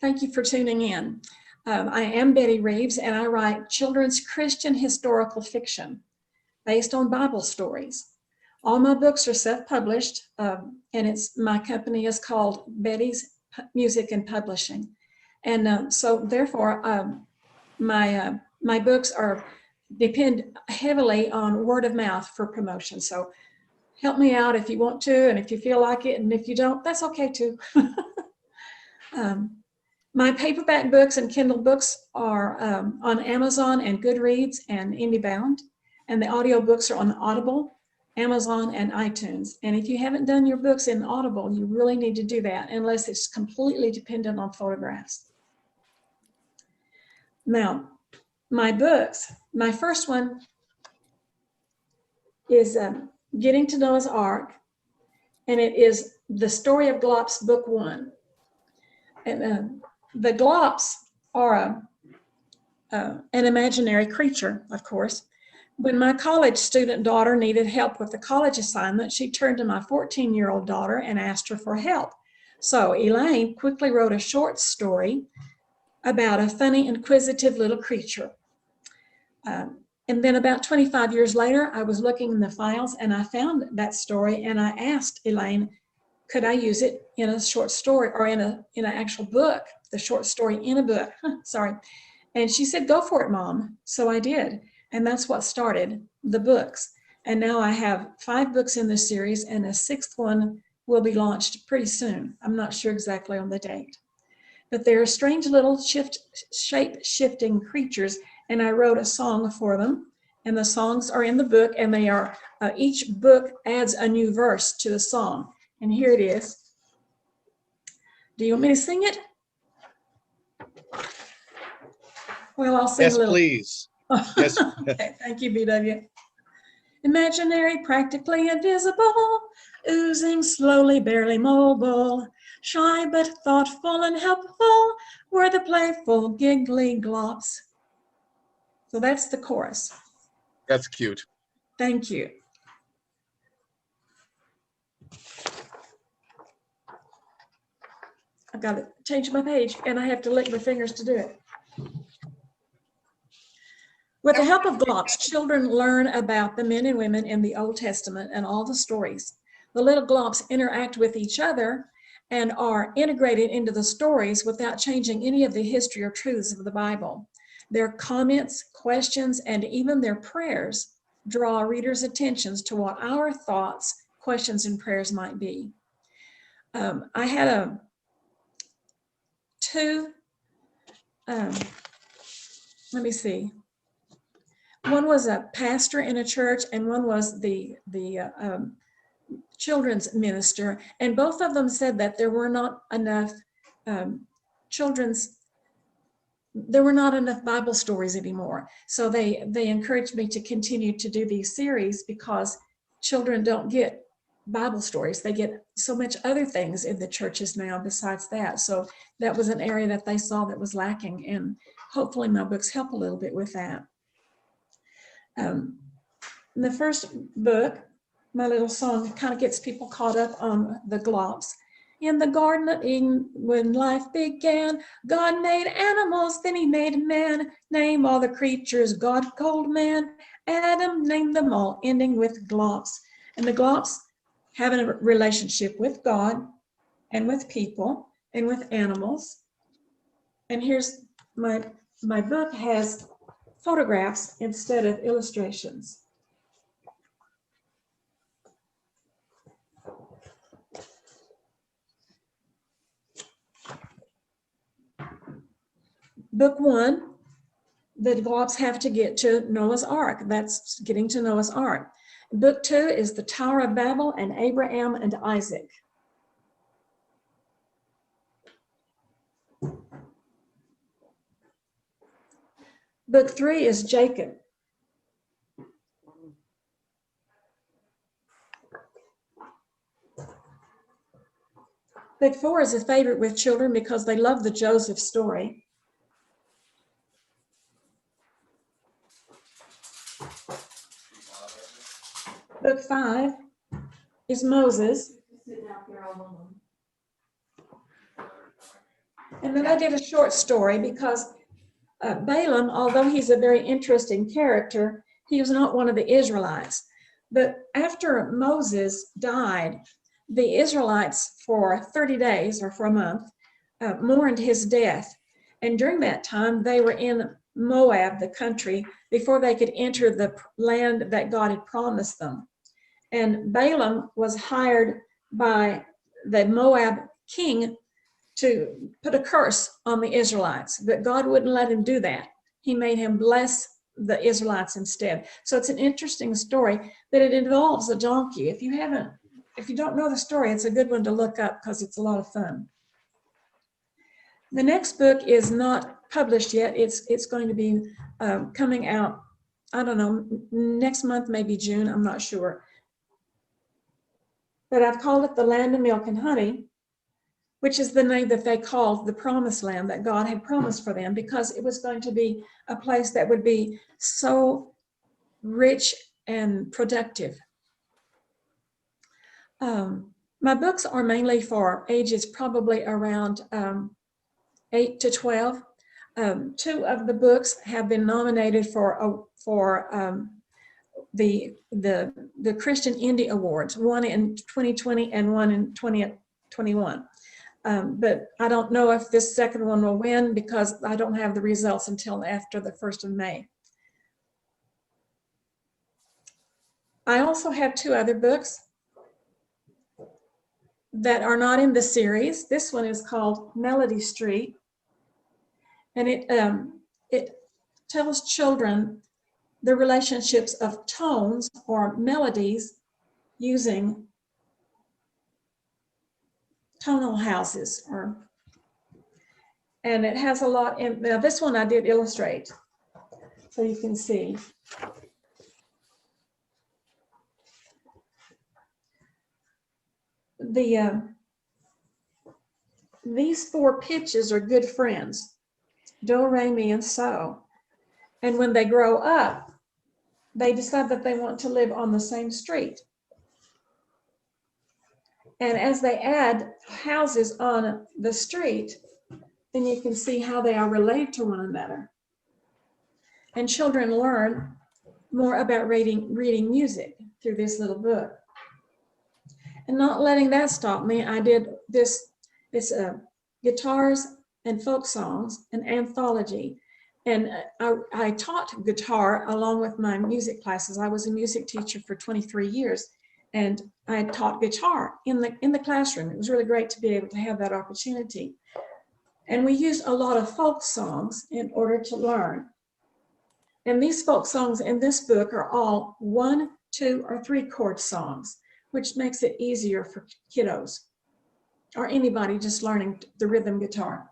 Thank you for tuning in. I am Betty Reeves, and I write children's Christian historical fiction based on Bible stories. All my books are self-published, and my company is called Betty's Music and Publishing. And so therefore, my books depend heavily on word of mouth for promotion. So help me out if you want to, and if you feel like it, and if you don't, that's okay too. My paperback books and Kindle books are on Amazon and Goodreads and IndieBound, and the audiobooks are on Audible, Amazon, and iTunes. And if you haven't done your books in Audible, you really need to do that unless it's completely dependent on photographs. Now, my books, my first one is Getting to Know His Ark, and it is the story of Glops, Book 1. And the Glops are an imaginary creature, of course. When my college student daughter needed help with the college assignment, she turned to my 14-year-old daughter and asked her for help. So Elaine quickly wrote a short story about a funny, inquisitive little creature. And then about 25 years later, I was looking in the files and I found that story, and I asked Elaine, could I use it in a short story or in an actual book, the short story in a book, sorry. And she said, go for it, Mom. So I did. And that's what started the books. And now I have 5 books in this series, and a 6th one will be launched pretty soon. I'm not sure exactly on the date. But they're strange little shape-shifting creatures, and I wrote a song for them. And the songs are in the book, and they are, each book adds a new verse to the song. And here it is. Do you want me to sing it? Well, I'll sing a little. Yes, please. Yes. Okay, thank you, BW. Imaginary, practically invisible, oozing slowly, barely mobile, shy but thoughtful and helpful, were the playful, giggly Glops. So that's the chorus. That's cute. Thank you. I've got to change my page, and I have to lick my fingers to do it. With the help of Glops, children learn about the men and women in the Old Testament and all the stories. The little Glops interact with each other and are integrated into the stories without changing any of the history or truths of the Bible. Their comments, questions, and even their prayers draw readers' attentions to what our thoughts, questions, and prayers might be. I had let me see. One was a pastor in a church, and one was the children's minister, and both of them said that there were not enough Bible stories anymore. So they encouraged me to continue to do these series because children don't get Bible stories. They get so much other things in the churches now besides that. So that was an area that they saw that was lacking, and hopefully my books help a little bit with that. In the first book, my little song kind of gets people caught up on the Glops. In the Garden of Eden, when life began, God made animals, then he made man. Name all the creatures God called man. Adam named them all, ending with Glops. And the Glops have a relationship with God and with people and with animals. And here's my book has photographs instead of illustrations. Book 1, the Glops have to get to Noah's Ark. That's getting to Noah's Ark. Book 2 is the Tower of Babel and Abraham and Isaac. Book 3 is Jacob. Book 4 is a favorite with children because they love the Joseph story. Book 5 is Moses. And then I did a short story because Balaam, although he's a very interesting character, he was not one of the Israelites. But after Moses died, the Israelites for 30 days or for a month mourned his death. And during that time, they were in Moab, the country, before they could enter the land that God had promised them. And Balaam was hired by the Moab king to put a curse on the Israelites, but God wouldn't let him do that. He made him bless the Israelites instead. So it's an interesting story, but it involves a donkey. If you don't know the story, it's a good one to look up because it's a lot of fun. The next book is not published yet. It's going to be coming out, I don't know, next month, maybe June, I'm not sure. But I've called it The Land of Milk and Honey, which is the name that they called the promised land that God had promised for them, because it was going to be a place that would be so rich and productive. My books are mainly for ages probably around 8 to 12. Two of the books have been nominated for the Christian Indie Awards, one in 2020 and one in 2021. But I don't know if this second one will win because I don't have the results until after the 1st of May. I also have two other books that are not in the series. This one is called Melody Street, and it tells children the relationships of tones or melodies using tonal houses, and it has a lot in. Now this one I did illustrate, so you can see. These four pitches are good friends, do, re, mi, and so. And when they grow up, they decide that they want to live on the same street. And as they add houses on the street, then you can see how they are related to one another. And children learn more about reading music through this little book. And not letting that stop me, I did this guitars and folk songs, an anthology. And I taught guitar along with my music classes. I was a music teacher for 23 years, and I taught guitar in the classroom. It was really great to be able to have that opportunity. And we used a lot of folk songs in order to learn. And these folk songs in this book are all 1, 2, or 3 chord songs, which makes it easier for kiddos or anybody just learning the rhythm guitar.